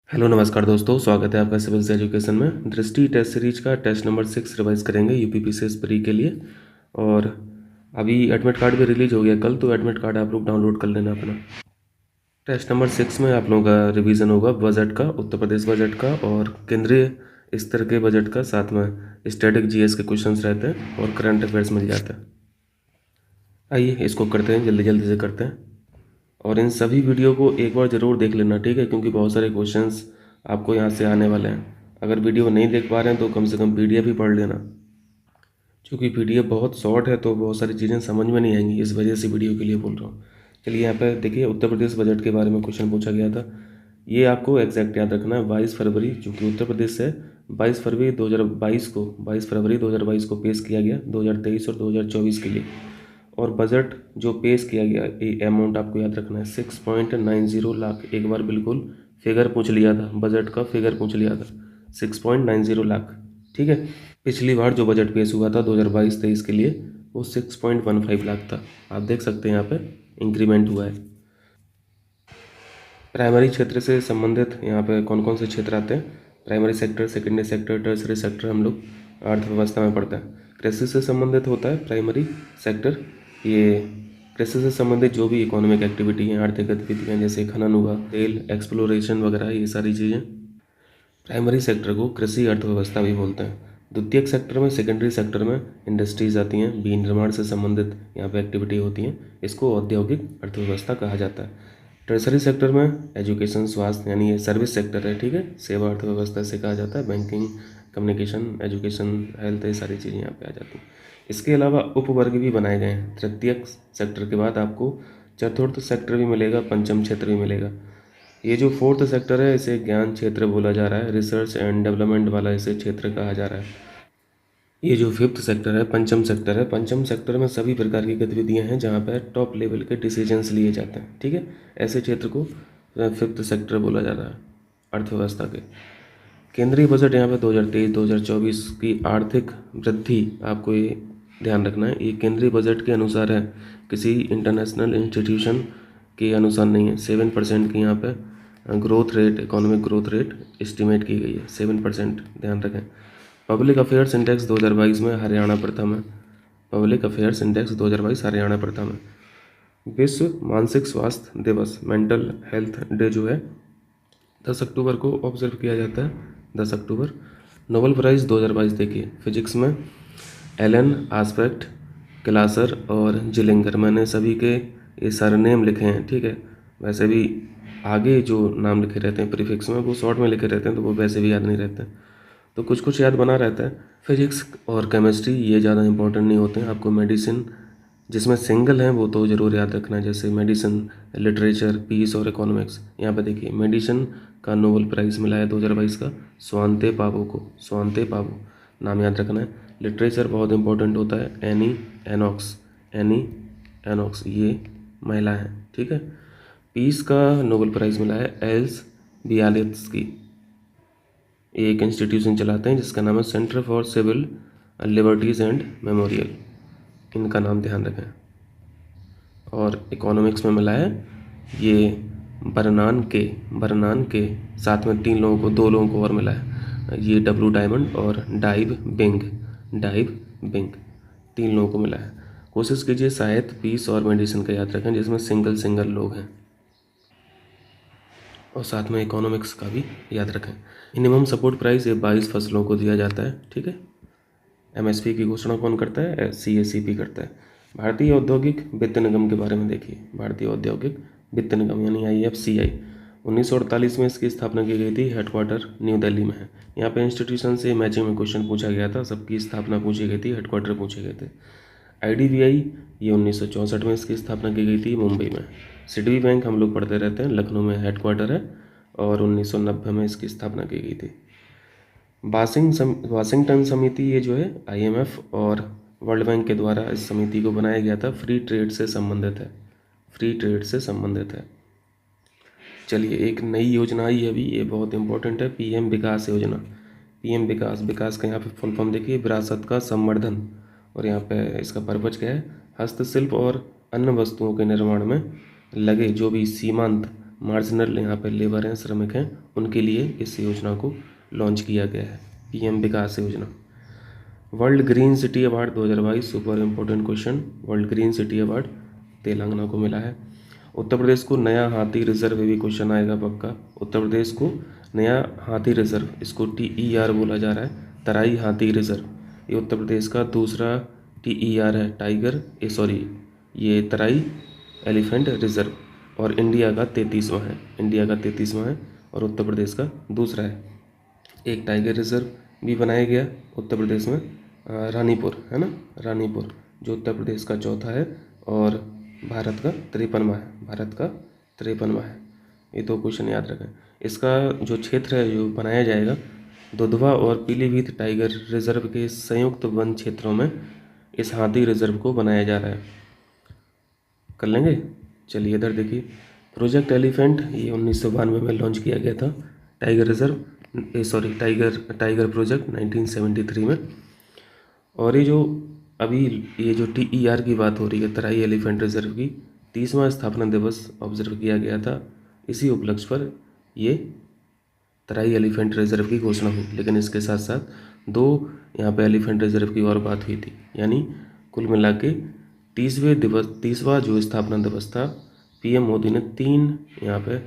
Hello नमस्कार दोस्तों, स्वागत है आपका सिविल्स एजुकेशन में। दृष्टि टेस्ट सीरीज का टेस्ट नंबर 6 रिवाइज करेंगे यूपीपीसीएस प्री के लिए। और अभी एडमिट कार्ड भी रिलीज हो गया कल, तो एडमिट कार्ड आप लोग डाउनलोड कर लेना अपना। टेस्ट नंबर 6 में आप लोगों का रिवीजन होगा बजट का, उत्तर प्रदेश बजट का और केंद्रीय स्तर के बजट का, साथ में स्टैटिक जीएस के क्वेश्चंस रहते हैं और करंट अफेयर्स मिल जाता है। आइए इसको करते हैं, जल्दी जल्दी से करते हैं। और इन सभी वीडियो को एक बार ज़रूर देख लेना, ठीक है, क्योंकि बहुत सारे क्वेश्चंस आपको यहाँ से आने वाले हैं। अगर वीडियो नहीं देख पा रहे हैं तो कम से कम पीडीएफ ही पढ़ लेना, क्योंकि पीडीएफ बहुत शॉर्ट है तो बहुत सारी चीज़ें समझ में नहीं आएंगी, इस वजह से वीडियो के लिए बोल रहा हूँ। चलिए यहाँ पे देखिए, उत्तर प्रदेश बजट के बारे में क्वेश्चन पूछा गया था। ये आपको एग्जैक्ट याद रखना है। 22 फरवरी, चूँकि उत्तर प्रदेश से 22 फरवरी 2022 को पेश किया गया 2023 और 2024 के लिए। और बजट जो पेश किया गया, ये अमाउंट आपको याद रखना है 6.90 लाख। एक बार बिल्कुल फिगर पूछ लिया था, बजट का फिगर पूछ लिया था 6.90 लाख, ठीक है। पिछली बार जो बजट पेश हुआ था 2022-23 के लिए, वो 6.15 लाख था। आप देख सकते हैं यहाँ पे इंक्रीमेंट हुआ है। प्राइमरी क्षेत्र से संबंधित यहाँ पे कौन कौन से क्षेत्र आते हैं? Primary sector, secondary sector, tertiary sector हम लोग अर्थव्यवस्था में पढ़ते हैं। कृषि से संबंधित होता है प्राइमरी सेक्टर। ये कृषि से संबंधित जो भी इकोनॉमिक एक्टिविटी हैं, आर्थिक गतिविधियाँ, जैसे खनन हुआ, तेल एक्सप्लोरेशन वगैरह, ये सारी चीज़ें प्राइमरी सेक्टर को कृषि अर्थव्यवस्था भी बोलते हैं। द्वितीयक सेक्टर में, सेकेंडरी सेक्टर में इंडस्ट्रीज आती हैं, विनिर्माण से संबंधित यहाँ पे एक्टिविटी होती हैं, इसको औद्योगिक अर्थव्यवस्था कहा जाता है। टर्सरी सेक्टर में एजुकेशन, स्वास्थ्य, यानी ये सर्विस सेक्टर है, ठीक है, सेवा अर्थव्यवस्था से कहा जाता है। बैंकिंग, कम्युनिकेशन, एजुकेशन, हेल्थ, ये सारी चीज़ें यहाँ पे आ जाती हैं। इसके अलावा उपवर्ग भी बनाए गए हैं। तृतीयक सेक्टर के बाद आपको चतुर्थ सेक्टर भी मिलेगा, पंचम क्षेत्र भी मिलेगा। ये जो फोर्थ सेक्टर है, इसे ज्ञान क्षेत्र बोला जा रहा है, रिसर्च एंड डेवलपमेंट वाला इसे क्षेत्र कहा जा रहा है। ये जो फिफ्थ सेक्टर है, पंचम सेक्टर है, पंचम सेक्टर में सभी प्रकार की गतिविधियां हैं जहाँ पर टॉप लेवल के डिसीजंस लिए जाते हैं, ठीक है। ऐसे क्षेत्र को फिफ्थ सेक्टर बोला जा रहा है अर्थव्यवस्था के। केंद्रीय बजट यहाँ पे 2023-2024 की आर्थिक वृद्धि, आपको ये ध्यान रखना है, ये केंद्रीय बजट के अनुसार है, किसी इंटरनेशनल इंस्टीट्यूशन के अनुसार नहीं है। 7% की यहाँ पे growth rate, economic growth rate estimate की गई है, 7%, ध्यान रखें। पब्लिक अफेयर्स इंडेक्स 2022 में हरियाणा प्रथम है। पब्लिक अफेयर्स इंडेक्स 2022 हरियाणा प्रथम है। विश्व मानसिक स्वास्थ्य दिवस, मेंटल हेल्थ डे जो है, 10 अक्टूबर को ऑब्जर्व किया जाता है, 10 अक्टूबर। नोबेल प्राइज़ 2022 देखिए, फिजिक्स में एलन आस्पेक्ट, क्लासर और जिलिंगर, मैंने सभी के ये सारे नेम लिखे हैं, ठीक है। वैसे भी आगे जो नाम लिखे रहते हैं प्रीफिक्स में, वो शॉर्ट में लिखे रहते हैं, तो वो वैसे भी याद नहीं रहते हैं, तो कुछ कुछ याद बना रहता है। फिजिक्स और केमिस्ट्री ये ज़्यादा इंपॉर्टेंट नहीं होते हैं। आपको मेडिसिन जिसमें सिंगल है वो तो ज़रूर याद रखना है, जैसे मेडिसिन, लिटरेचर, पीस और इकोनॉमिक्स। यहाँ पे देखिए, मेडिसिन का नोबेल प्राइज़ मिला है 2022 का स्वांते पावो को, स्वांते पावो नाम याद रखना है। लिटरेचर बहुत इंपॉर्टेंट होता है, एनी एनॉक्स, एनी एनॉक्स, ये महिला है, ठीक है। पीस का नोबेल प्राइज़ मिला है एल्स बियालित्स्की। ये एक इंस्टीट्यूशन चलाते हैं जिसका नाम है centre for civil liberties and memorial, इनका नाम ध्यान रखें। और इकोनॉमिक्स में मिला है ये बर्नान के साथ में 3 लोगों को, 2 लोगों को और मिला है, ये डब्लू डायमंड और डाइव बिंग, 3 लोगों को मिला है। कोशिश कीजिए साहित्य, पीस और मेडिसिन का याद रखें, जिसमें सिंगल लोग हैं, और साथ में इकोनॉमिक्स का भी याद रखें। मिनिमम सपोर्ट प्राइस ये 22 फसलों को दिया जाता है, ठीक है। एमएसपी की घोषणा कौन करता है? सीएसीपी करता है। भारतीय औद्योगिक वित्त निगम के बारे में देखिए, भारतीय औद्योगिक वित्त निगम यानी आईएफसीआई, 1948 में इसकी स्थापना की गई थी। हेडक्वार्टर न्यू दिल्ली में है। यहाँ पे इंस्टीट्यूशन से मैचिंग में क्वेश्चन पूछा गया था, सबकी स्थापना पूछी गई थी, हेडक्वार्टर पूछे गए थे। आईडीबीआई, ये 1964 में इसकी स्थापना की गई थी मुंबई में। सिडबी बैंक हम लोग पढ़ते रहते हैं, लखनऊ में हेडक्वार्टर है, और 1990 में इसकी स्थापना की गई थी। वाशिंगटन समिति, ये जो है आईएमएफ और वर्ल्ड बैंक के द्वारा इस समिति को बनाया गया था, फ्री ट्रेड से संबंधित है, फ्री ट्रेड से संबंधित है। चलिए, एक नई योजना आई है अभी, ये बहुत इंपॉर्टेंट है, पीएम विकास योजना। पीएम विकास का यहाँ पे फुल फॉर्म देखिए, विरासत का संवर्धन। और यहाँ पे इसका पर्पज क्या है? हस्तशिल्प और अन्य वस्तुओं के निर्माण में लगे जो भी सीमांत मार्जिनल यहाँ पे लेबर हैं, श्रमिक हैं, उनके लिए इस योजना को लॉन्च किया गया है, पीएम विकास योजना। World green city award 2022 super important question. World green city award Telangana को मिला है। उत्तर प्रदेश को नया हाथी रिजर्व, भी क्वेश्चन आएगा पक्का। उत्तर प्रदेश को नया हाथी रिजर्व, इसको TER बोला जा रहा है, तराई हाथी रिजर्व। ये उत्तर प्रदेश का दूसरा TER है, टाइगर ये तराई एलिफेंट रिजर्व, और इंडिया का 33वां है, इंडिया का 33वां है और उत्तर प्रदेश का दूसरा है। एक टाइगर रिजर्व भी बनाया गया उत्तर प्रदेश में, रानीपुर है ना, रानीपुर, जो उत्तर प्रदेश का चौथा है और भारत का 53वां है, भारत का 53वां है। ये दो क्वेश्चन याद रखें। इसका जो क्षेत्र है जो बनाया जाएगा, दुधवा और पीलीभीत टाइगर रिजर्व के संयुक्त वन क्षेत्रों में इस हाथी रिजर्व को बनाया जा रहा है। कर लेंगे। चलिए इधर देखिए, प्रोजेक्ट एलिफेंट, ये 1992 में लॉन्च किया गया था। टाइगर रिजर्व टाइगर प्रोजेक्ट 1973 में। और ये जो TER की बात हो रही है, तराई एलिफेंट रिजर्व की 30वां स्थापना दिवस ऑब्जर्व किया गया था। इसी उपलक्ष्य पर ये तराई एलिफेंट रिजर्व की घोषणा हुई। लेकिन इसके साथ साथ 2 यहाँ पे एलिफेंट रिजर्व की और बात हुई थी, यानी कुल मिला के 30वां जो स्थापना दिवस था, PM मोदी ने 3 यहाँ पे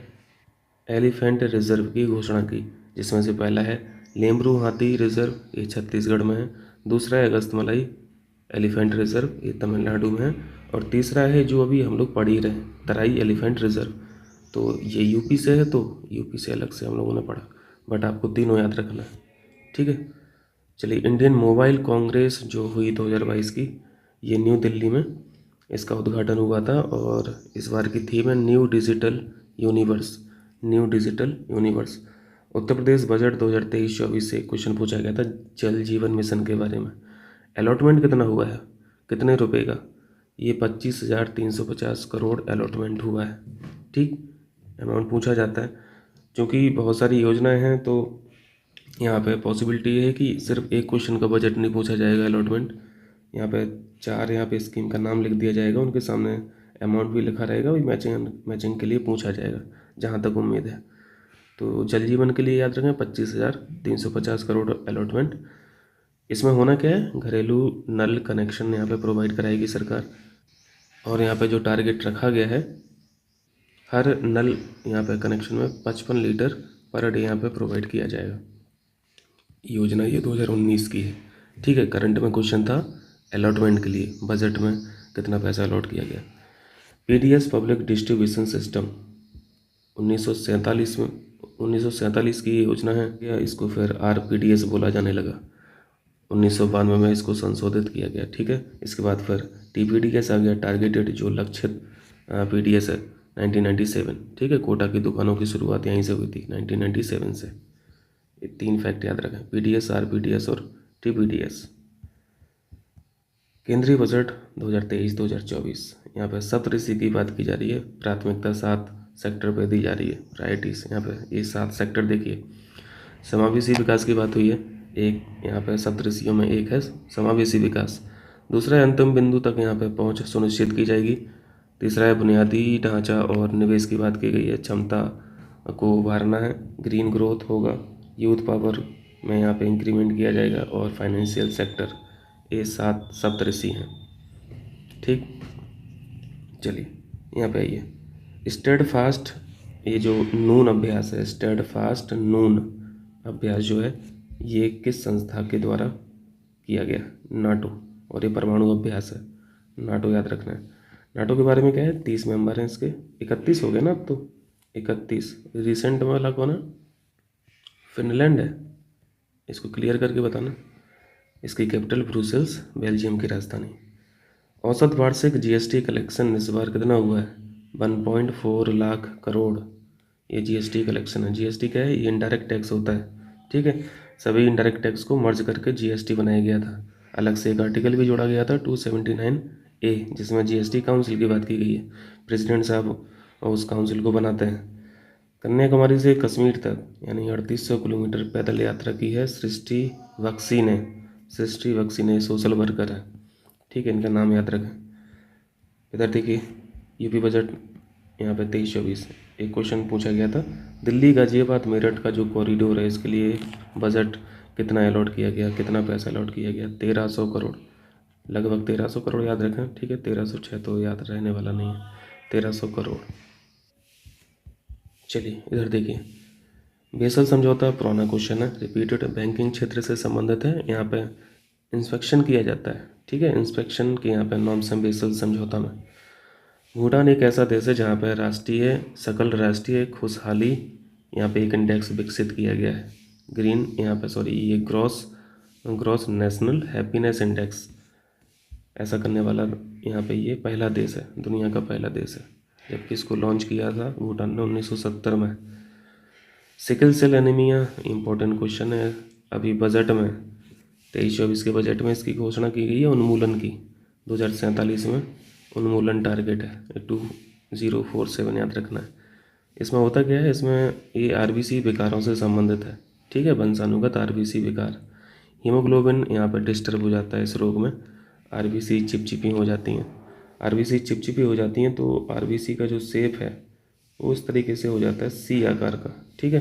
एलिफेंट रिजर्व की घोषणा की, जिसमें से पहला है लेम्बरू हाथी रिजर्व, ये छत्तीसगढ़ में है। दूसरा है अगस्तमलाई एलिफेंट रिजर्व, ये तमिलनाडु में है। और तीसरा है जो अभी हम लोग पढ़ ही रहे हैं, तराई एलिफेंट रिजर्व, तो ये यूपी से है, तो यूपी से अलग से हम लोगों ने पढ़ा, बट आपको तीनों याद रखना है, ठीक है। चलिए, इंडियन मोबाइल कांग्रेस जो हुई 2022 की, ये न्यू दिल्ली में इसका उद्घाटन हुआ था, और इस बार की थीम है new digital universe, new digital universe. Uttar Pradesh budget 2023-24 से क्वेश्चन पूछा गया था जल जीवन मिशन के बारे में। अलॉटमेंट कितना हुआ है, कितने रुपए का? ये 25,350 करोड़ अलॉटमेंट हुआ है, ठीक। अमाउंट पूछा जाता है क्योंकि बहुत सारी योजनाएं हैं, तो यहाँ पे पॉसिबिलिटी है कि सिर्फ एक क्वेश्चन का बजट नहीं पूछा जाएगा, अलॉटमेंट। यहाँ पे 4 यहाँ पे स्कीम का नाम लिख दिया जाएगा, उनके सामने अमाउंट भी लिखा रहेगा, वही मैचिंग के लिए पूछा जाएगा, जहाँ तक उम्मीद है। तो जल जीवन के लिए याद रखें 25,350 करोड़ अलॉटमेंट। इसमें होना क्या है, घरेलू नल कनेक्शन यहाँ पे प्रोवाइड कराएगी सरकार। और यहाँ पे जो टारगेट रखा गया है, हर नल यहाँ पे कनेक्शन में 55 लीटर पर डे यहाँ पे प्रोवाइड किया जाएगा। योजना ये 2019 की है, ठीक है। करंट में क्वेश्चन था अलॉटमेंट के लिए, बजट में कितना पैसा अलॉट किया गया। PDS पब्लिक डिस्ट्रीब्यूशन सिस्टम 1947 की योजना है, या इसको फिर RPDS बोला जाने लगा। 1992 में इसको संशोधित किया गया, ठीक है। इसके बाद फिर TPDS आ गया, टारगेटेड जो लक्षित PDS है 1997, ठीक है। कोटा की दुकानों की शुरुआत यहीं से हुई थी 1997 से। ये 3 फैक्ट याद रखें, PDS, RPDS और TPDS। केंद्रीय बजट 2023-2024, यहाँ पे सप्तऋषि की बात की जा रही है। प्राथमिकता 7 सेक्टर पे दी जा रही है, प्रायोरिटीज यहाँ पे ये 7 सेक्टर देखिए। समावेशी विकास की बात हुई है, एक यहाँ पे सप्तऋषियों में एक है समावेशी विकास। दूसरा है अंतिम बिंदु तक यहाँ पे पहुँच सुनिश्चित की जाएगी। तीसरा है बुनियादी ढांचा और निवेश की बात की गई है, क्षमता को उभारना है, ग्रीन ग्रोथ होगा, यूथ पावर में यहाँ पे इंक्रीमेंट किया जाएगा, और फाइनेंशियल सेक्टर। ये 7 सप्तऋषि हैं, ठीक। चलिए यहाँ पे आइए, स्टेड फास्ट, ये जो नून अभ्यास है, स्टेड फास्ट नून अभ्यास जो है, ये किस संस्था के द्वारा किया गया? नाटो। और ये परमाणु अभ्यास है, नाटो याद रखना है। नाटो के बारे में क्या है, 30 मेंबर हैं इसके, 31 हो गए ना अब तो, 31। रिसेंट वाला कौन है? फिनलैंड है, इसको क्लियर करके बताना। इसकी कैपिटल ब्रुसेल्स, बेल्जियम की राजधानी। औसत वार्षिक GST कलेक्शन इस बार कितना हुआ है? 1.4 लाख करोड़ ये GST कलेक्शन है। GST क्या है? ये इनडायरेक्ट टैक्स होता है, ठीक है। सभी इनडायरेक्ट टैक्स को मर्ज करके GST बनाया गया था। अलग से एक आर्टिकल भी जोड़ा गया था 279A, जिसमें GST काउंसिल की बात की गई है। प्रेसिडेंट साहब उस काउंसिल को बनाते हैं। कन्याकुमारी से कश्मीर तक यानी 3800 किलोमीटर पैदल यात्रा की है सृष्टि बख्शी ने। सृष्टि बख्शी ने सोशल वर्कर है, ठीक है, इनका नाम याद रखें। इधर देखिए, यूपी बजट यहाँ पे 23-24 एक क्वेश्चन पूछा गया था, दिल्ली गाजियाबाद मेरठ का जो कॉरिडोर है इसके लिए बजट कितना अलॉट किया गया, कितना पैसा अलॉट किया गया? 1300 करोड़, लगभग 1300 करोड़ याद रखें, ठीक है। 1306 तो याद रहने वाला नहीं है, 1300 करोड़। चलिए इधर देखिए, बेसल समझौता पुराना क्वेश्चन है, रिपीटेड, बैंकिंग क्षेत्र से संबंधित है। यहाँ पे इंस्पेक्शन किया जाता है, ठीक है, इंस्पेक्शन के यहाँ पे नॉर्म्स हैं बेसल समझौता में। भूटान एक ऐसा देश है जहाँ पर सकल राष्ट्रीय खुशहाली, यहाँ पे एक इंडेक्स विकसित किया गया है, ग्रीन, यहाँ पे सॉरी, ये gross gross national happiness index, ऐसा करने वाला यहाँ पे ये पहला देश है, दुनिया का पहला देश है, जबकि इसको लॉन्च किया था भूटान ने 1970 में। Sickle cell anaemia important question है, अभी बजट में 23-24 के बजट में इसकी घोषणा की गई है उन्मूलन की, 2047 में उन्मूलन टारगेट है, 2047 याद रखना है। इसमें होता क्या है, इसमें ये आरबीसी विकारों से संबंधित है, ठीक है, वंशानुगत आरबीसी विकार, हीमोग्लोबिन यहाँ पर डिस्टर्ब हो जाता है इस रोग में, आरबीसी चिपचिपी हो जाती हैं, आरबीसी चिपचिपी हो जाती हैं तो आरबीसी का जो शेप है वो उस तरीके से हो जाता है सी आकार का, ठीक है,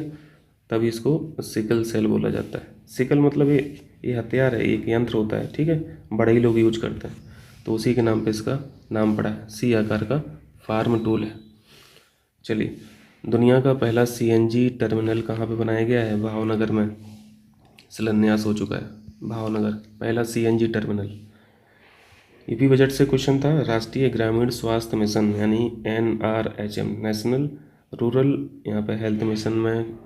तभी इसको सिकल सेल बोला जाता है। सिकल मतलब ये हथियार है, एक यंत्र होता है, ठीक है, बड़े ही लोग यूज करते हैं, तो उसी के नाम पे इसका नाम पड़ा है, सी आकार का फार्म टूल है। चलिए, दुनिया का पहला सीएनजी टर्मिनल कहाँ पे बनाया गया है? भावनगर में शिलान्यास हो चुका है, भावनगर पहला सीएनजी टर्मिनल। यूपी बजट से क्वेश्चन था, राष्ट्रीय ग्रामीण स्वास्थ्य मिशन यानी एनआरएचएम, नेशनल रूरल यहाँ पे हेल्थ मिशन में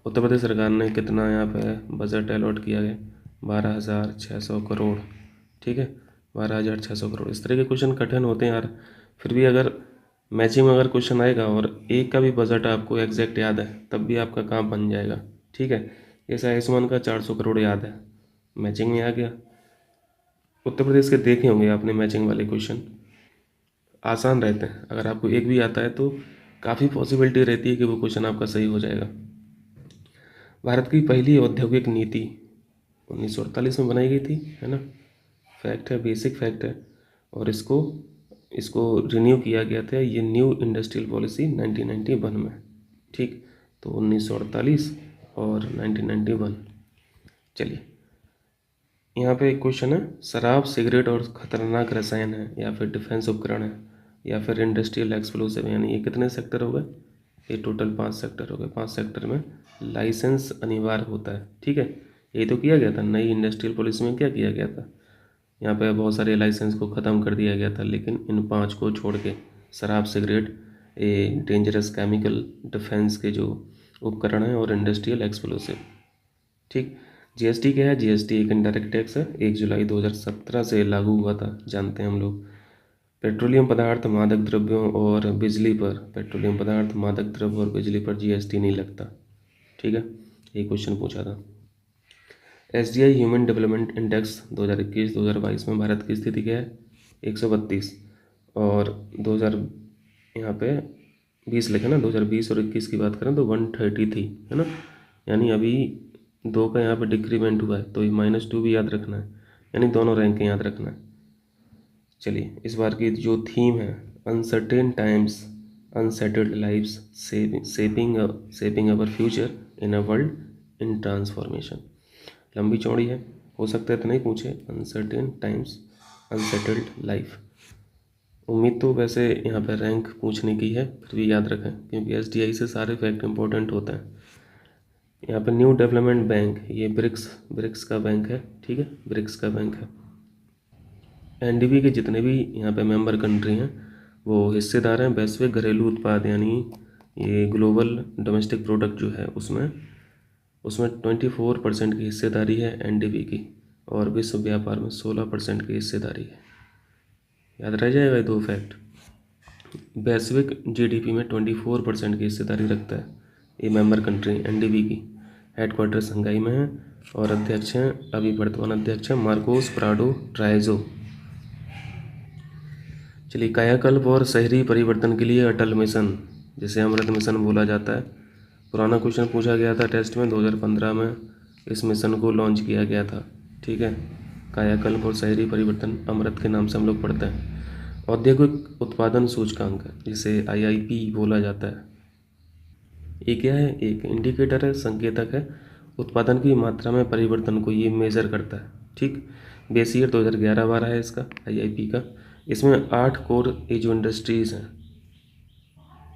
उत्तर प्रदेश सरकार ने कितना यहाँ पे बजट अलॉट किया है? 12,600 करोड़, ठीक है, 12,600 करोड़। इस तरह के क्वेश्चन कठिन होते हैं यार, फिर भी अगर मैचिंग में अगर क्वेश्चन आएगा और एक का भी बजट आपको एग्जैक्ट याद है तब भी आपका काम बन जाएगा, ठीक है। जैसे आयुष्मान का 400 करोड़ याद है, मैचिंग में आ गया। उत्तर प्रदेश के देखे होंगे आपने मैचिंग वाले क्वेश्चन, आसान रहते हैं, अगर आपको एक भी आता है तो काफ़ी पॉसिबिलिटी रहती है कि वो क्वेश्चन आपका सही हो जाएगा। भारत की पहली औद्योगिक नीति 1948 में बनाई गई थी, है ना, फैक्ट है, बेसिक फैक्ट है, और इसको इसको रिन्यू किया गया था, ये न्यू इंडस्ट्रियल पॉलिसी 1991 में, ठीक, तो 1948 और 1991। चलिए, यहाँ पे एक क्वेश्चन है, शराब, सिगरेट और खतरनाक रसायन है, या फिर डिफेंस उपकरण है, या फिर इंडस्ट्रियल एक्सप्लोसिव, यानी ये कितने सेक्टर हो गए? ये टोटल 5 सेक्टर हो गए। 5 सेक्टर में लाइसेंस अनिवार्य होता है, ठीक है, यही तो किया गया था नई इंडस्ट्रियल पॉलिसी में, क्या किया गया था, यहाँ पे बहुत सारे लाइसेंस को ख़त्म कर दिया गया था, लेकिन इन 5 को छोड़ के, शराब, सिगरेट, ये डेंजरस केमिकल, डिफेंस के जो उपकरण हैं, और इंडस्ट्रियल एक्सप्लोसिव, ठीक। जीएसटी क्या है? जीएसटी एक इनडायरेक्ट टैक्स है, 1 जुलाई 2017 से लागू हुआ था, जानते हैं हम लोग। पेट्रोलियम पदार्थ, मादक द्रव्यों और बिजली पर, पेट्रोलियम पदार्थ, मादक द्रव्य और बिजली पर जीएसटी नहीं लगता, ठीक है, ये क्वेश्चन पूछा था। एसडीआई ह्यूमन डेवलपमेंट इंडेक्स 2021-2022 में भारत की स्थिति क्या है? 132, और 2000 यहाँ पे 20 लिखे ना, 2020 और 21 की बात करें तो 130 थी, है ना, यानी अभी 2 का यहाँ पे डिक्रीमेंट हुआ है, तो ये -2 भी याद रखना है, यानी दोनों रैंक याद रखना है। चलिए, इस बार की जो थीम है, uncertain times, unsettled lives, सेपिंग our future in a world in transformation. लंबी चौड़ी है, हो सकता है तो नहीं पूछे, अनसर्टेन टाइम्स, अनसेटल्ड लाइफ। उम्मीद तो वैसे यहाँ पर रैंक पूछने की है, फिर भी याद रखें क्योंकि एसडीआई से सारे फैक्ट इंपॉर्टेंट होते हैं। यहाँ पे न्यू डेवलपमेंट बैंक, ये ब्रिक्स का बैंक है, ठीक है, ब्रिक्स का बैंक है। एनडीबी के जितने भी यहाँ पे मेंबर कंट्री हैं वो हिस्सेदार हैं वैश्विक घरेलू उत्पाद, यानी ये ग्लोबल डोमेस्टिक प्रोडक्ट जो है उसमें 24% की हिस्सेदारी है एनडीबी की, और विश्व व्यापार में 16% की हिस्सेदारी है। याद रह जाएगा ये 2 फैक्ट। वैश्विक जीडीपी में 24% की हिस्सेदारी रखता है ये मेंबर कंट्री एनडीबी की। हेडक्वार्टर संघाई में है, और अध्यक्ष हैं, अभी वर्तमान अध्यक्ष हैं मार्कोस प्राडो ट्राइजो। चलिए, कायाकल्प और शहरी परिवर्तन के लिए अटल मिशन, जिसे अमृत मिशन बोला जाता है, पुराना क्वेश्चन पूछा गया था टेस्ट में, 2015 में इस मिशन को लॉन्च किया गया था, ठीक है। कायाकल्प और शहरी परिवर्तन अमृत के नाम से हम लोग पढ़ते हैं। औद्योगिक उत्पादन सूचकांक, जिसे आईआईपी बोला जाता है, ये क्या है, एक इंडिकेटर है, संकेतक है उत्पादन की मात्रा में परिवर्तन को ये मेज़र करता है। ठीक, बेस ईयर 2011-12 है इसका आईआईपी का। इसमें 8 कोर ये जो इंडस्ट्रीज़ हैं,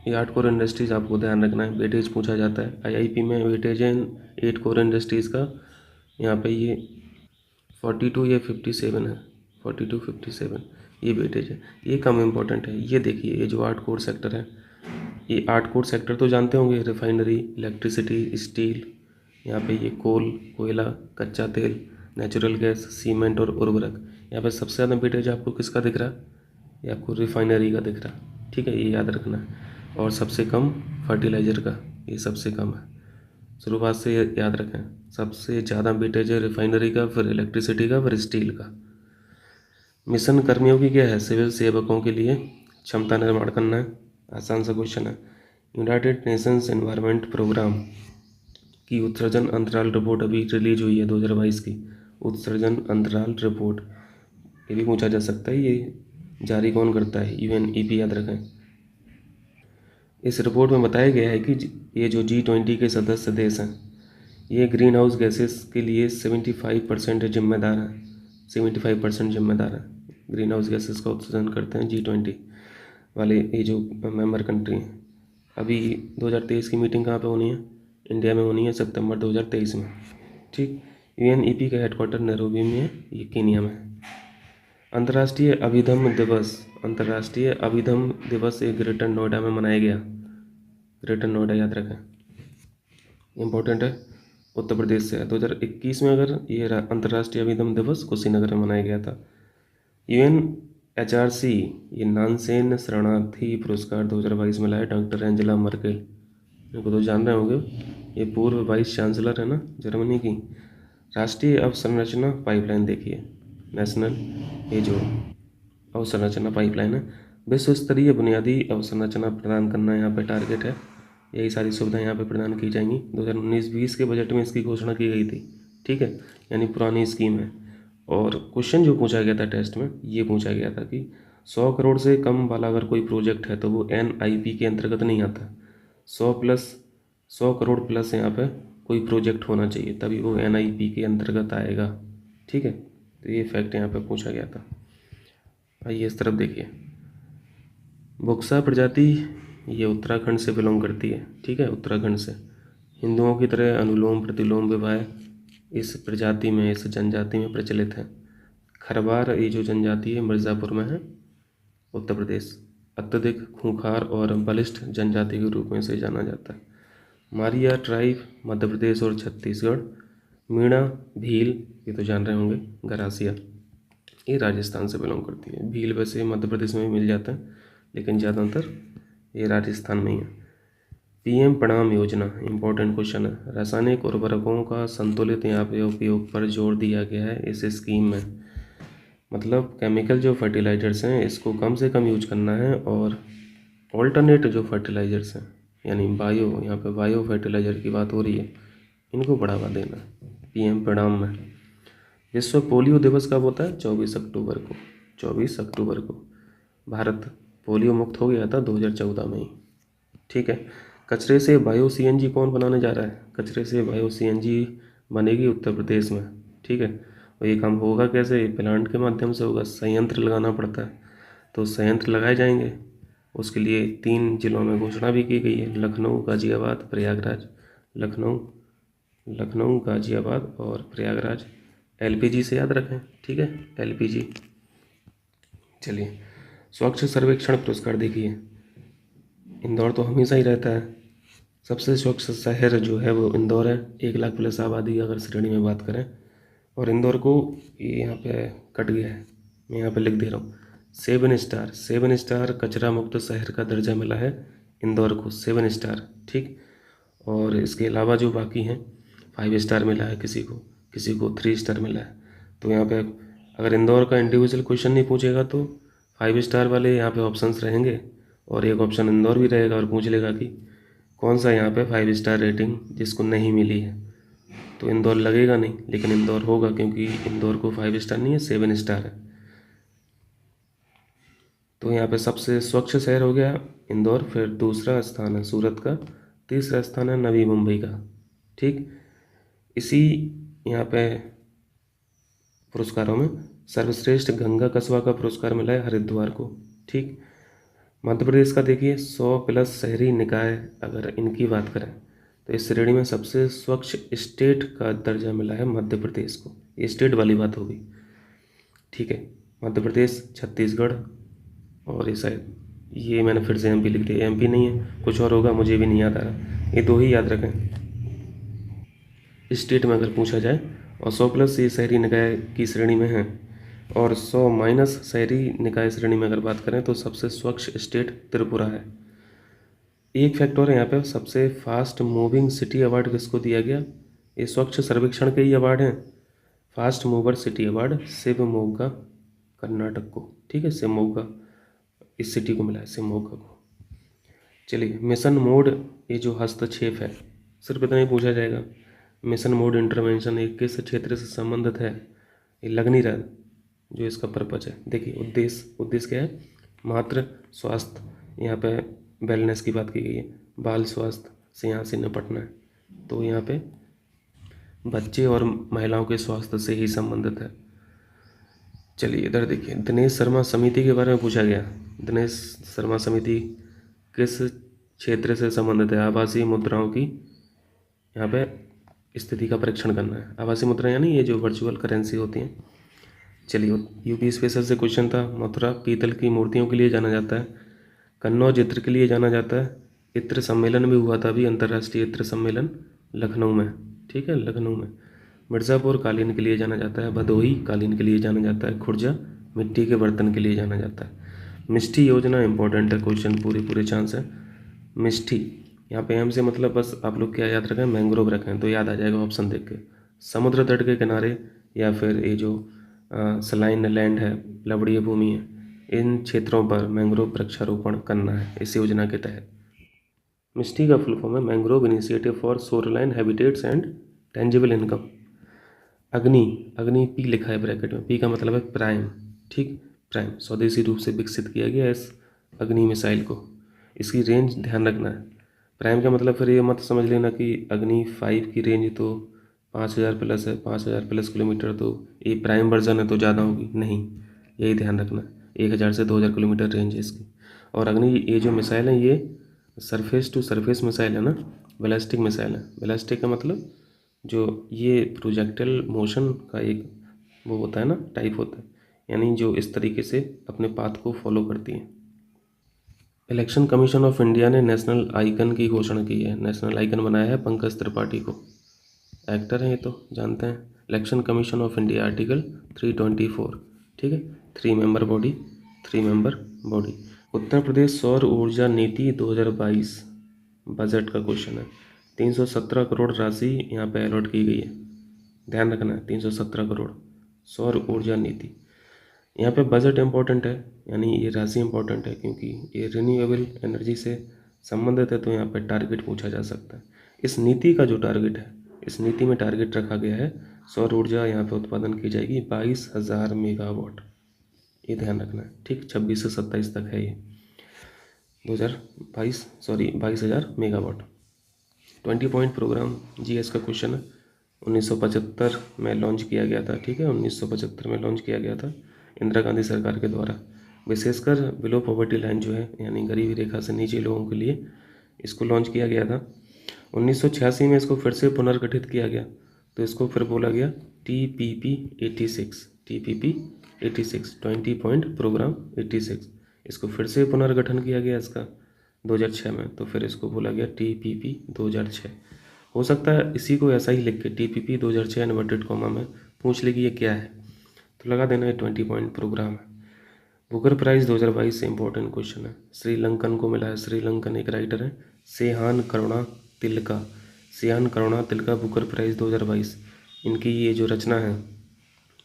ये 8 कोर इंडस्ट्रीज़ आपको ध्यान रखना है। वेटेज पूछा जाता है आईआईपी में, वेटेज है 8 कोर इंडस्ट्रीज़ का। यहाँ पे ये 42 या 57 है, 42 57 ये वेटेज है, ये कम इम्पोर्टेंट है। ये देखिए, ये जो 8 कोर सेक्टर है, ये 8 कोर सेक्टर तो जानते होंगे, रिफाइनरी, इलेक्ट्रिसिटी, स्टील, यहाँ पे ये कोल, कोयला, कच्चा तेल, नेचुरल गैस, सीमेंट और उर्वरक। यहाँ पे सबसे ज़्यादा वेटेज आपको किसका दिख रहा है, ये आपको रिफाइनरी का दिख रहा है। ठीक है, ये याद रखना है। और सबसे कम फर्टिलाइज़र का, ये सबसे कम है। शुरुआत से ये याद रखें, सबसे ज़्यादा वेटेज है रिफाइनरी का, फिर इलेक्ट्रिसिटी का, फिर स्टील का। मिशन कर्मियों की क्या है, सिविल सेवकों के लिए क्षमता निर्माण करना है। आसान सा क्वेश्चन है। यूनाइटेड नेशंस एनवायरनमेंट प्रोग्राम की उत्सर्जन अंतराल रिपोर्ट अभी रिलीज हुई है 2022 की। उत्सर्जन अंतराल रिपोर्ट ये भी पूछा जा सकता है, ये जारी कौन करता है, यूएनईपी, याद रखें। इस रिपोर्ट में बताया गया है कि ये जो G20 के सदस्य देश हैं, ये ग्रीन हाउस गैसेस के लिए 75% जिम्मेदार हैं। 75% जिम्मेदार हैं, ग्रीन हाउस गैसेस का उत्सर्जन करते हैं G20 वाले ये जो मेंबर कंट्री हैं। अभी 2023 की मीटिंग कहाँ पे होनी है, इंडिया में होनी है, सितंबर 2023 में। ठीक, यूएनईपी का हेडक्वार्टर नैरोबी में है, ये केनिया में। अंतर्राष्ट्रीय अभिधम दिवस, अंतर्राष्ट्रीय अभिधम दिवस एक ग्रेटर नोएडा में मनाया गया। ग्रेटर नोएडा याद रखें, इम्पोर्टेंट है, उत्तर प्रदेश से है। 2021 में अगर ये अंतर्राष्ट्रीय अभिधम दिवस कुशीनगर में मनाया गया था। UNHRC ये नानसेन शरणार्थी पुरस्कार 2022 में लाया डॉक्टर एंजेला मर्केल, इनको तो जान रहे होंगे, ये पूर्व वाइस चांसलर है ना जर्मनी की। राष्ट्रीय अवसंरचना पाइपलाइन देखिए, नेशनल ये जो अवसंरचना पाइपलाइन है, विश्व स्तरीय बुनियादी अवसंरचना प्रदान करना यहाँ पे टारगेट है। यही सारी सुविधाएं यहाँ पे प्रदान की जाएंगी। 2019-20 के बजट में इसकी घोषणा की गई थी। ठीक है, यानी पुरानी स्कीम है। और क्वेश्चन जो पूछा गया था टेस्ट में, ये पूछा गया था कि 100 करोड़ से कम वाला अगर कोई प्रोजेक्ट है तो वो NIP के अंतर्गत नहीं आता। 100 करोड़ प्लस यहाँ पे कोई प्रोजेक्ट होना चाहिए, तभी वो NIP के अंतर्गत आएगा। ठीक है, तो ये फैक्ट यहाँ पे पूछा गया था। आइए इस तरफ देखिए, बुक्सा प्रजाति ये उत्तराखंड से बिलोंग करती है। ठीक है, उत्तराखंड से। हिंदुओं की तरह अनुलोम प्रतिलोम विवाह इस प्रजाति में, इस जनजाति में प्रचलित है। खरवार ये जो जनजाति है मिर्ज़ापुर में है, उत्तर प्रदेश। अत्यधिक खूंखार और बलिष्ठ जनजाति के रूप में इसे जाना जाता है। मारिया ट्राइब मध्य प्रदेश और छत्तीसगढ़। मीणा भील ये तो जान रहे होंगे, गरासिया ये राजस्थान से बिलोंग करती है। भील वैसे मध्य प्रदेश में भी मिल जाता है, लेकिन ज़्यादातर ये राजस्थान में ही है। PM प्रणाम योजना इम्पोर्टेंट क्वेश्चन है। रासायनिक उर्वरकों का संतुलित यहाँ पे उपयोग पर जोर दिया गया है इस स्कीम में। मतलब केमिकल जो फर्टिलाइजर्स हैं इसको कम से कम यूज करना है, और ऑल्टरनेट जो फर्टिलाइजर्स हैं यानी बायो, यहाँ पे बायो फर्टिलाइजर की बात हो रही है, इनको बढ़ावा देना PM प्रणाम में। विश्व पोलियो दिवस कब होता है, 24 अक्टूबर को। 24 अक्टूबर को भारत पोलियो मुक्त हो गया था 2014 में ही। ठीक है, कचरे से बायो CNG कौन बनाने जा रहा है, कचरे से बायो CNG बनेगी उत्तर प्रदेश में। ठीक है, और ये काम होगा कैसे, प्लांट के माध्यम से होगा, संयंत्र लगाना पड़ता है, तो संयंत्र लगाए जाएंगे। उसके लिए 3 जिलों में घोषणा भी की गई है, लखनऊ, गाजियाबाद, प्रयागराज। लखनऊ, गाजियाबाद और प्रयागराज। LPG से याद रखें। ठीक है, LPG। चलिए, स्वच्छ सर्वेक्षण पुरस्कार देखिए, इंदौर तो हमेशा ही रहता है। सबसे स्वच्छ शहर जो है वो इंदौर है, 1 लाख प्लस आबादी अगर श्रेणी में बात करें। और इंदौर को ये यहाँ पे कट गया है, मैं यहाँ पे लिख दे रहा हूँ, 7 स्टार कचरा मुक्त शहर का दर्जा मिला है इंदौर को, 7 स्टार। ठीक, और इसके अलावा जो बाकी हैं 5 स्टार मिला है किसी को 3 स्टार मिला है। तो यहाँ पे अगर इंदौर का इंडिविजुअल क्वेश्चन नहीं पूछेगा तो 5 स्टार वाले यहाँ पे ऑप्शंस रहेंगे, और एक ऑप्शन इंदौर भी रहेगा, और पूछ लेगा कि कौन सा यहाँ पे 5 स्टार रेटिंग जिसको नहीं मिली है, तो इंदौर लगेगा नहीं, लेकिन इंदौर होगा क्योंकि इंदौर को 5 स्टार नहीं है, 7 स्टार है। तो यहाँ पे सबसे स्वच्छ शहर हो गया इंदौर। फिर दूसरा स्थान है सूरत का, तीसरा स्थान है नवी मुंबई का। ठीक, इसी यहाँ पे पुरस्कारों में सर्वश्रेष्ठ गंगा कस्बा का पुरस्कार मिला है हरिद्वार को। ठीक, मध्य प्रदेश का देखिए 100+ शहरी निकाय, अगर इनकी बात करें तो इस श्रेणी में सबसे स्वच्छ स्टेट का दर्जा मिला है मध्य प्रदेश को। ये स्टेट वाली बात होगी। ठीक है, मध्य प्रदेश, छत्तीसगढ़ और ये शायद, ये मैंने फिर से एमपी लिख दिया, एमपी नहीं है, कुछ और होगा, मुझे भी नहीं याद आ रहा। ये दो ही याद रखें स्टेट में अगर पूछा जाए। और 100+ ये शहरी निकाय की श्रेणी में है, और 100- शहरी निकाय श्रेणी में अगर बात करें तो सबसे स्वच्छ स्टेट त्रिपुरा है। एक फैक्ट और है यहाँ पे, सबसे फास्ट मूविंग सिटी अवार्ड किसको दिया गया? ये स्वच्छ सर्वेक्षण के ही अवार्ड हैं। Fast mover city award Shivamogga Karnataka को। ठीक है, शिवमोगा इस सिटी को मिला है, शिवमोगा को। चलिए, मिशन मोड, ये जो हस्तक्षेप है, सिर्फ इतना ही पूछा जाएगा। मिशन मोड इंटरवेंशन एक किस क्षेत्र से संबंधित है? ये लग नहीं रहा जो इसका पर्पज है। देखिए, उद्देश्य क्या है? मातृ स्वास्थ्य, यहाँ पे वेलनेस की बात की गई है, बाल स्वास्थ्य से यहाँ से निपटना है, तो यहाँ पे बच्चे और महिलाओं के स्वास्थ्य से ही संबंधित है। चलिए इधर देखिए, दिनेश शर्मा समिति के बारे में पूछा गया। दिनेश शर्मा समिति किस क्षेत्र से संबंधित है? आभासी मुद्राओं की यहाँ पे स्थिति का परीक्षण करना है। आभासी मुद्रा यानी ये जो वर्चुअल करेंसी होती हैं। चलिए, यूपी स्पेशल से क्वेश्चन था। मथुरा पीतल की मूर्तियों के लिए जाना जाता है, कन्नौज इत्र के लिए जाना जाता है, इत्र सम्मेलन भी हुआ था अभी, अंतर्राष्ट्रीय इत्र सम्मेलन लखनऊ में। ठीक है, लखनऊ में। मिर्ज़ापुर कालीन के लिए जाना जाता है, भदोही कालीन के लिए जाना जाता है, खुर्जा मिट्टी के बर्तन के लिए जाना जाता है। मिष्टी योजना इंपॉर्टेंट है, क्वेश्चन पूरे चांस है। मिष्टी, यहाँ पे एम से मतलब बस आप लोग क्या याद रखें? मैंग्रोव रखें तो याद आ जाएगा ऑप्शन देख के। समुद्र तट के किनारे या फिर ये जो सलाइन लैंड है, लवणीय भूमि है, इन क्षेत्रों पर मैंग्रोव वृक्षारोपण करना है इस योजना के तहत। मिष्टी का फुल फॉर्म है mangrove initiative for shoreline habitats and tangible income. अग्नि पी लिखा है ब्रैकेट में, पी का मतलब है प्राइम। ठीक, प्राइम स्वदेशी रूप से विकसित किया गया इस अग्नि मिसाइल को। इसकी रेंज ध्यान रखना है। प्राइम का मतलब फिर ये मत समझ लेना कि अग्नि 5 की रेंज तो 5000+ है, 5000+ किलोमीटर, तो ये प्राइम वर्जन है तो ज़्यादा होगी, नहीं, यही ध्यान रखना। 1000 से 2000 किलोमीटर रेंज है इसकी। और अग्नि ये जो मिसाइल है ये सरफेस टू सरफेस मिसाइल है ना, बैलिस्टिक मिसाइल है। बैलिस्टिक का मतलब जो ये प्रोजेक्टाइल मोशन का एक वो होता है ना, टाइप होता है, यानी जो इस तरीके से अपने पाथ को फॉलो करती है। इलेक्शन कमीशन ऑफ इंडिया ने नेशनल आइकन की घोषणा की है। नेशनल आइकन बनाया है पंकज त्रिपाठी को, एक्टर हैं ये तो जानते हैं। Election commission of India article 324। ठीक है, 3 मेंबर बॉडी। उत्तर प्रदेश सौर ऊर्जा नीति 2022 बजट का क्वेश्चन है। 317 करोड़ राशि यहाँ पे अलॉट की गई है, ध्यान रखना है, 317 करोड़ सौर ऊर्जा नीति। यहाँ पे बजट इंपॉर्टेंट है, यानी ये राशि इंपॉर्टेंट है क्योंकि ये रिन्यूएबल एनर्जी से संबंधित है, तो यहाँ पे टारगेट पूछा जा सकता है। इस नीति का जो टारगेट है, इस नीति में टारगेट रखा गया है सौर ऊर्जा यहाँ पे उत्पादन की जाएगी 22,000 मेगावाट, ये ध्यान रखना है। ठीक, 26 से 27 तक है ये 22,000 मेगावाट। 20 पॉइंट प्रोग्राम जीएस का क्वेश्चन है। 1975 में लॉन्च किया गया था। ठीक है, 1975 में लॉन्च किया गया था इंदिरा गांधी सरकार के द्वारा। विशेषकर बिलो पॉवर्टी लाइन जो है, यानी गरीबी रेखा से नीचे लोगों के लिए इसको लॉन्च किया गया था। 1986 में इसको फिर से पुनर्गठित किया गया, तो इसको फिर बोला गया TPP 86। TPP 86 20 point programme 86। इसको फिर से पुनर्गठन किया गया इसका 2006 में, तो फिर इसको बोला गया TPP 2006। हो सकता है इसी को ऐसा ही लिख के TPP 2006 इन्वर्टेड कॉमा में पूछ ले कि ये क्या है, तो लगा देना ये 20 पॉइंट प्रोग्राम है। बुकर प्राइज़ 2022 से इंपॉर्टेंट क्वेश्चन है। श्रीलंकन को मिला है, श्रीलंकन एक राइटर है Shehan Karunatilaka Booker Prize 2022। इनकी ये जो रचना है,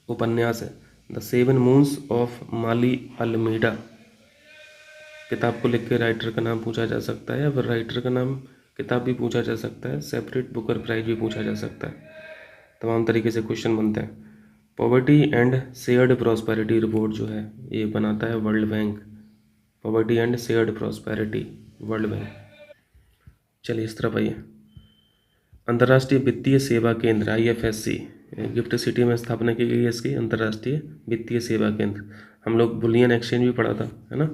उपन्यास है the 7 moons of Maali Almeida. किताब को लिख के राइटर का नाम पूछा जा सकता है, या फिर राइटर का नाम किताब भी पूछा जा सकता है, सेपरेट बुकर प्राइज भी पूछा जा सकता है। तमाम तरीके से क्वेश्चन बनते हैं। Poverty and shared prosperity report जो है ये बनाता है world bank. Poverty and shared prosperity, world bank. चलिए इस तरफ आइए। अंतर्राष्ट्रीय वित्तीय सेवा केंद्र IFSC गिफ्ट सिटी में स्थापना की गई है इसकी, अंतर्राष्ट्रीय वित्तीय सेवा केंद्र। हम लोग बुलियन एक्सचेंज भी पढ़ा था, है ना।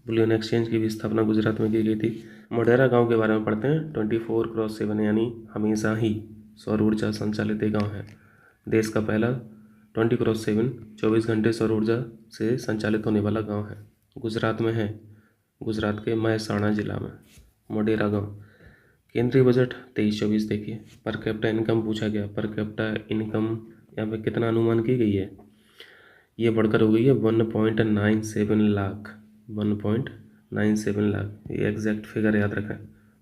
बुलियन एक्सचेंज की भी स्थापना गुजरात में की गई थी। मोढेरा गांव के बारे में पढ़ते हैं। 24/7 यानी हमेशा ही सौर ऊर्जा संचालित एक गाँव है। देश का पहला 20/7 24 घंटे सौर ऊर्जा से संचालित होने वाला गाँव है। गुजरात में है, गुजरात के महसाणा जिला में मोढेरा गाँव। केंद्रीय बजट 23-24 देखिए। पर कैपिटा इनकम पूछा गया। पर कैपिटा इनकम यहाँ पे कितना अनुमान की गई है, ये बढ़कर हो गई है 1.97 लाख। 1.97 लाख, ये एग्जैक्ट फिगर याद रखें।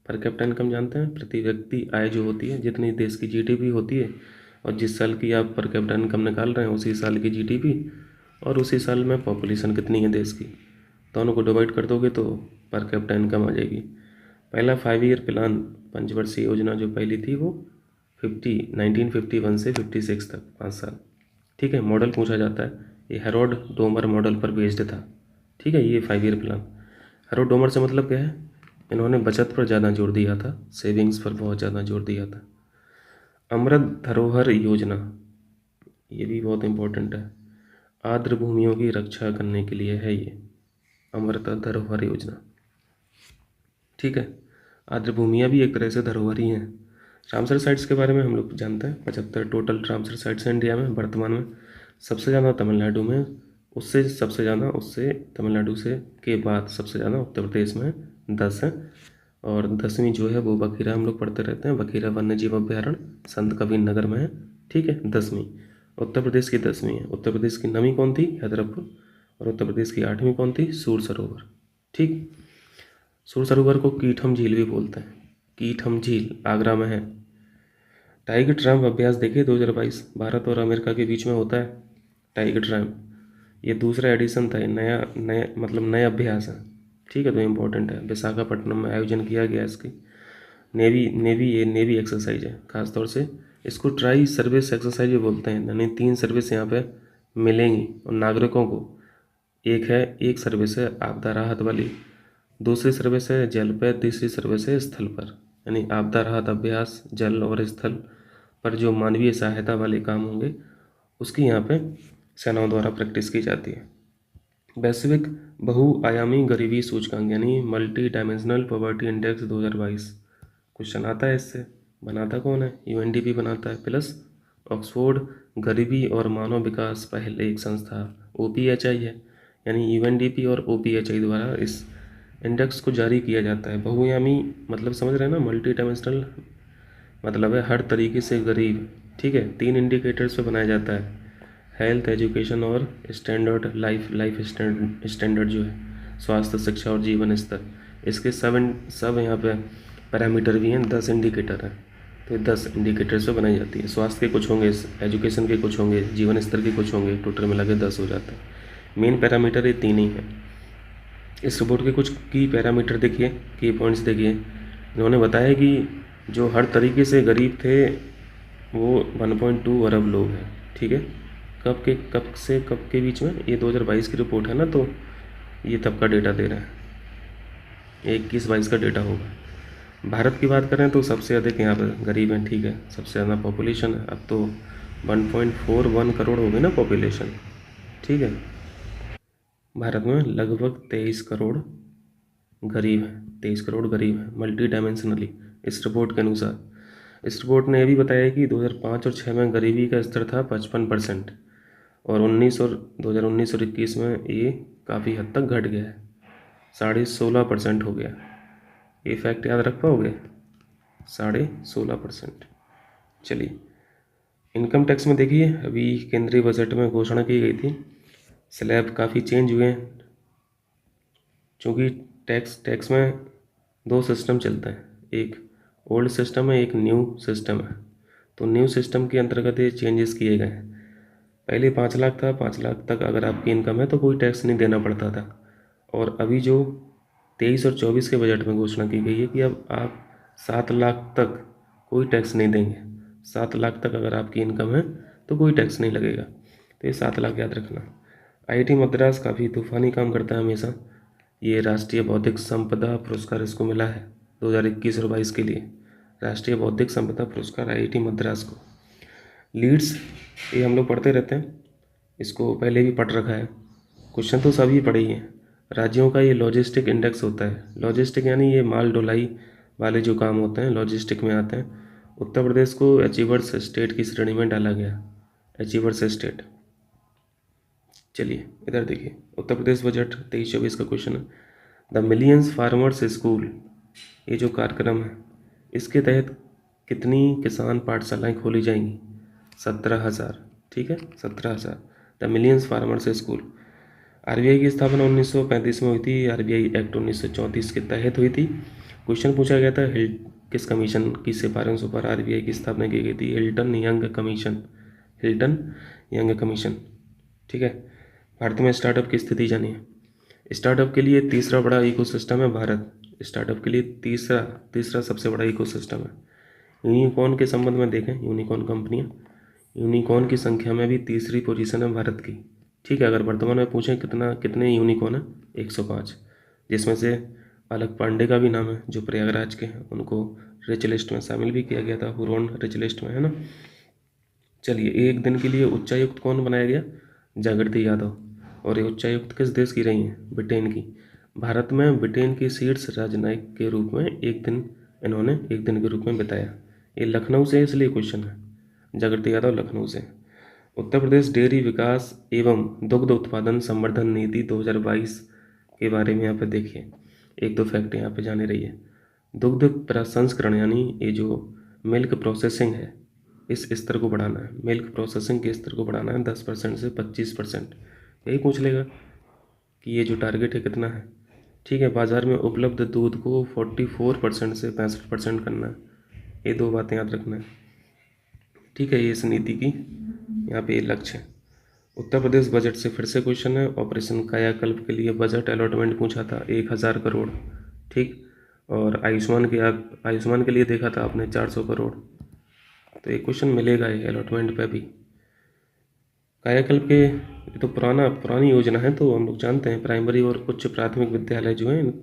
पर कैपिटा इनकम जानते हैं, प्रति व्यक्ति आय जो होती है, जितनी देश की GDP होती है और जिस साल की आप पर कैपिटा इनकम निकाल रहे हैं उसी साल की GDP और उसी साल में पॉपुलेशन कितनी है देश की, दोनों को डिवाइड कर दोगे तो पर कैपिटा इनकम आ जाएगी। पहला 5 ईयर प्लान, पंचवर्षीय योजना जो पहली थी वो 1951 से 56 तक 5 साल। ठीक है, मॉडल पूछा जाता है, ये हेरोड डोमर मॉडल पर बेस्ड था। ठीक है, ये 5 ईयर प्लान। हेरोड डोमर से मतलब क्या है, इन्होंने बचत पर ज़्यादा जोर दिया था, सेविंग्स पर बहुत ज़्यादा जोर दिया था। अमृत धरोहर योजना, ये भी बहुत इम्पोर्टेंट है, आर्द्र भूमियों की रक्षा करने के लिए है ये अमृत धरोहर योजना। ठीक है, आर्द्र भूमियाँ भी एक तरह से धरोहर ही हैं। रामसर साइट्स के बारे में हम लोग जानते हैं, 75 टोटल रामसर साइट्स हैं इंडिया में। वर्तमान में सबसे ज़्यादा तमिलनाडु में, उससे तमिलनाडु से के बाद सबसे ज़्यादा उत्तर प्रदेश में 10 हैं। और 10वीं जो है वो बखीरा, हम लोग पढ़ते रहते हैं, बखीरा वन्य जीव अभ्यारण्य संत कबीर नगर में है। ठीक है, 10वीं उत्तर प्रदेश की 10वीं है। उत्तर प्रदेश की 9वीं कौन थी, हैदरापुर। और उत्तर प्रदेश की 8वीं कौन थी, सूर सरोवर। ठीक, सूर सरोवर को कीठम झील भी बोलते हैं। कीठम झील आगरा में है। टाइगर ट्रम्प अभ्यास देखिए 2022, भारत और अमेरिका के बीच में होता है टाइगर ट्रम्प। ये दूसरा एडिशन था, नया अभ्यास है। ठीक है, तो इम्पोर्टेंट है। विशाखापट्टनम में आयोजन किया गया इसकी। नेवी एक्सरसाइज है, खासतौर से इसको ट्राई सर्विस एक्सरसाइज भी बोलते हैं। यानी 3 सर्विस यहाँ पे मिलेंगी और नागरिकों को। एक सर्विस है आपदा राहत वाली, दूसरी सर्विस है जल पर, तीसरी सर्विस है स्थल पर। यानी आपदा राहत अभ्यास जल और स्थल पर जो मानवीय सहायता वाले काम होंगे उसकी यहाँ पे सेनाओं द्वारा प्रैक्टिस की जाती है। वैश्विक बहुआयामी गरीबी सूचकांक यानी multi dimensional poverty index 2022 question आता है इससे। बनाता कौन है, UNDP बनाता है, प्लस ऑक्सफोर्ड गरीबी और मानव विकास पहल एक संस्था OPHI है। यानी UNDP और OPHI द्वारा इस इंडेक्स को जारी किया जाता है। बहुआयामी मतलब समझ रहे हैं ना, मल्टी डायमेंशनल मतलब है हर तरीके से गरीब। ठीक है, 3 इंडिकेटर्स पे बनाया जाता है, हेल्थ, एजुकेशन और स्टैंडर्ड लाइफ स्टैंडर्ड जो है, स्वास्थ्य, शिक्षा और जीवन स्तर। इसके सब यहाँ पे पैरामीटर भी हैं, 10 इंडिकेटर हैं। तो 10 इंडिकेटर्स पे बनाई जाती है। स्वास्थ्य के कुछ होंगे, एजुकेशन के कुछ होंगे, जीवन स्तर के कुछ होंगे, टोटल मिला के 10 हो जाता है। मेन पैरामीटर ये 3 ही हैं। इस रिपोर्ट के कुछ की पैरामीटर देखिए, की पॉइंट्स देखिए। इन्होंने बताया कि जो हर तरीके से गरीब थे वो 1.2 अरब लोग हैं। ठीक है, कब से कब के बीच में, ये 2022 की रिपोर्ट है ना, तो ये तब का डेटा दे रहा है, 21-22 का डेटा होगा। भारत की बात करें तो सबसे अधिक यहाँ पर गरीब हैं। ठीक है, सबसे ज़्यादा पॉपुलेशन है, अब तो 1.41 करोड़ हो गई ना पॉपुलेशन। ठीक है, भारत में लगभग 23 करोड़ गरीब हैं, 23 करोड़ गरीब हैं मल्टी डायमेंशनली, इस रिपोर्ट के अनुसार। इस रिपोर्ट ने यह भी बताया कि 2005 और 2006 में गरीबी का स्तर था 55% और 2019 और 21 में ये काफ़ी हद तक घट गया है, 16.5% हो गया। ये फैक्ट याद रख पाओगे, 16.5%। चलिए, इनकम टैक्स में देखिए, अभी केंद्रीय बजट में घोषणा की गई थी, स्लैब काफ़ी चेंज हुए हैं। चूँकि टैक्स में 2 सिस्टम चलते हैं, एक ओल्ड सिस्टम है, एक न्यू सिस्टम है। तो न्यू सिस्टम के अंतर्गत ये चेंजेस किए गए हैं। पहले 5 लाख था, 5 लाख तक अगर आपकी इनकम है तो कोई टैक्स नहीं देना पड़ता था। और अभी जो 23 और 24 के बजट में घोषणा की गई है कि अब आप 7 लाख तक कोई टैक्स नहीं देंगे। 7 लाख तक अगर आपकी इनकम है तो कोई टैक्स नहीं लगेगा। तो ये 7 लाख याद रखना। IIT मद्रास काफ़ी तूफानी काम करता है हमेशा। ये राष्ट्रीय बौद्धिक संपदा पुरस्कार इसको मिला है 2021 और 22 के लिए। राष्ट्रीय बौद्धिक संपदा पुरस्कार IIT मद्रास को। लीड्स ये हम लोग पढ़ते रहते हैं, इसको पहले भी पढ़ रखा है, क्वेश्चन तो सभी पढ़े ही हैं। राज्यों का ये लॉजिस्टिक इंडेक्स होता है। लॉजिस्टिक यानी ये माल ढुलाई वाले जो काम होते हैं लॉजिस्टिक में आते हैं। उत्तर प्रदेश को अचीवर्स स्टेट की श्रेणी में डाला गया, अचीवर्स स्टेट। चलिए इधर देखिए, उत्तर प्रदेश बजट 23-24 का क्वेश्चन है। द मिलियंस फार्मर्स स्कूल, ये जो कार्यक्रम है इसके तहत कितनी किसान पाठशालाएँ खोली जाएंगी? 17,000। ठीक है, 17,000। The millions farmers school. RBI की स्थापना 1935 में हुई थी। RBI एक्ट 1934 के तहत हुई थी। क्वेश्चन पूछा गया था किस कमीशन की सिफारिशों पर RBI की स्थापना की गई थी? Hilton young commission, Hilton young commission. ठीक है। भारत में स्टार्टअप की स्थिति जानिए। स्टार्टअप के लिए तीसरा बड़ा इकोसिस्टम है भारत। स्टार्टअप के लिए तीसरा सबसे बड़ा इकोसिस्टम है। यूनिकॉर्न के संबंध में देखें, यूनिकॉर्न कंपनियां, यूनिकॉर्न की संख्या में भी तीसरी पोजीशन है भारत की। ठीक है, अगर वर्तमान में पूछें कितने यूनिकॉर्न है? 105, जिसमें से अलग पांडे का भी नाम है जो प्रयागराज के हैं, उनको रिच लिस्ट में शामिल भी किया गया था, हुरोन रिच लिस्ट में, है ना। चलिए, एक दिन के लिए उच्चायुक्त कौन बनाया गया? जागृति यादव। और ये उच्चायुक्त किस देश की रही हैं? ब्रिटेन की। भारत में ब्रिटेन की शीर्ष राजनयिक के रूप में इन्होंने एक दिन के रूप में बिताया। ये लखनऊ से इसलिए क्वेश्चन है, जागृति यादव लखनऊ से। उत्तर प्रदेश डेयरी विकास एवं दुग्ध उत्पादन संवर्धन नीति 2022 के बारे में यहाँ पे देखिए, एक दो फैक्ट यहाँ पे जाने रही है। दुग्ध प्रसंस्करण यानी ये जो मिल्क प्रोसेसिंग है, इस स्तर को बढ़ाना है। मिल्क प्रोसेसिंग के स्तर को बढ़ाना है 10% से 25%। यही पूछ लेगा कि ये जो टारगेट है कितना है। ठीक है, बाज़ार में उपलब्ध दूध को 44% से 65% करना है। ये दो बातें याद रखना है। ठीक है, ये इस नीति की यहाँ पे लक्ष्य है। उत्तर प्रदेश बजट से फिर से क्वेश्चन है। ऑपरेशन कायाकल्प के लिए बजट अलॉटमेंट पूछा था 1,000 करोड़। ठीक, और आयुष्मान के लिए देखा था आपने 400 करोड़। तो ये क्वेश्चन मिलेगा ये अलॉटमेंट पे भी। कायाकल्प के ये तो पुरानी योजना है, तो हम लोग जानते हैं प्राइमरी और उच्च प्राथमिक विद्यालय जो हैं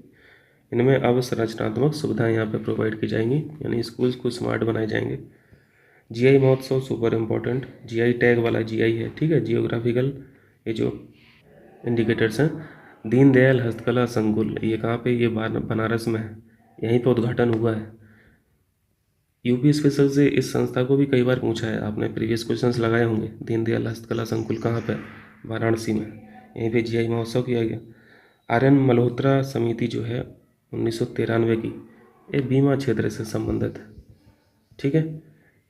इनमें अब संरचनात्मक सुविधाएं यहाँ पे प्रोवाइड की जाएंगी, यानी स्कूल्स को स्मार्ट बनाए जाएंगे। GI महोत्सव सुपर इम्पोर्टेंट, GI टैग वाला GI है। ठीक है, जियोग्राफिकल ये जो इंडिकेटर्स हैं। दीनदयाल हस्तकला संकुल, ये कहाँ पे? ये बनारस में है, यहीं पे उद्घाटन हुआ है। यूपी स्पेशल से इस संस्था को भी कई बार पूछा है, आपने प्रीवियस क्वेश्चंस लगाए होंगे। दीनदयाल हस्तकला संकुल कहाँ पे? वाराणसी में, यहीं पे GI महोत्सव किया गया। आर्यन मल्होत्रा समिति जो है 1993 की, ये बीमा क्षेत्र से संबंधित है। ठीक है,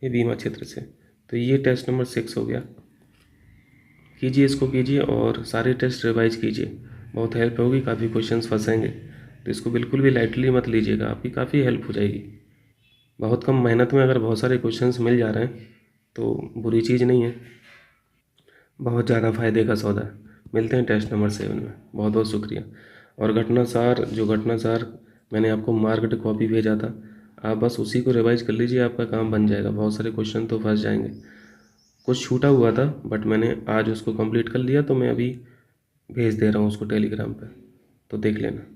ये बीमा क्षेत्र से। तो ये टेस्ट नंबर 6 हो गया। कीजिए, इसको कीजिए और सारे टेस्ट रिवाइज कीजिए, बहुत हेल्प होगी। काफ़ी क्वेश्चंस फंसेंगे तो इसको बिल्कुल भी लाइटली मत लीजिएगा, आपकी काफ़ी हेल्प हो जाएगी। बहुत कम मेहनत में अगर बहुत सारे क्वेश्चंस मिल जा रहे हैं तो बुरी चीज़ नहीं है, बहुत ज़्यादा फायदे का सौदा है। मिलते हैं टेस्ट नंबर 7 में। बहुत बहुत शुक्रिया। और घटनासार मैंने आपको मार्क्ड कॉपी भेजा था, आप बस उसी को रिवाइज कर लीजिए, आपका काम बन जाएगा। बहुत सारे क्वेश्चन तो फंस जाएंगे, कुछ छूटा हुआ था बट मैंने आज उसको कंप्लीट कर लिया, तो मैं अभी भेज दे रहा हूँ उसको टेलीग्राम पे, तो देख लेना।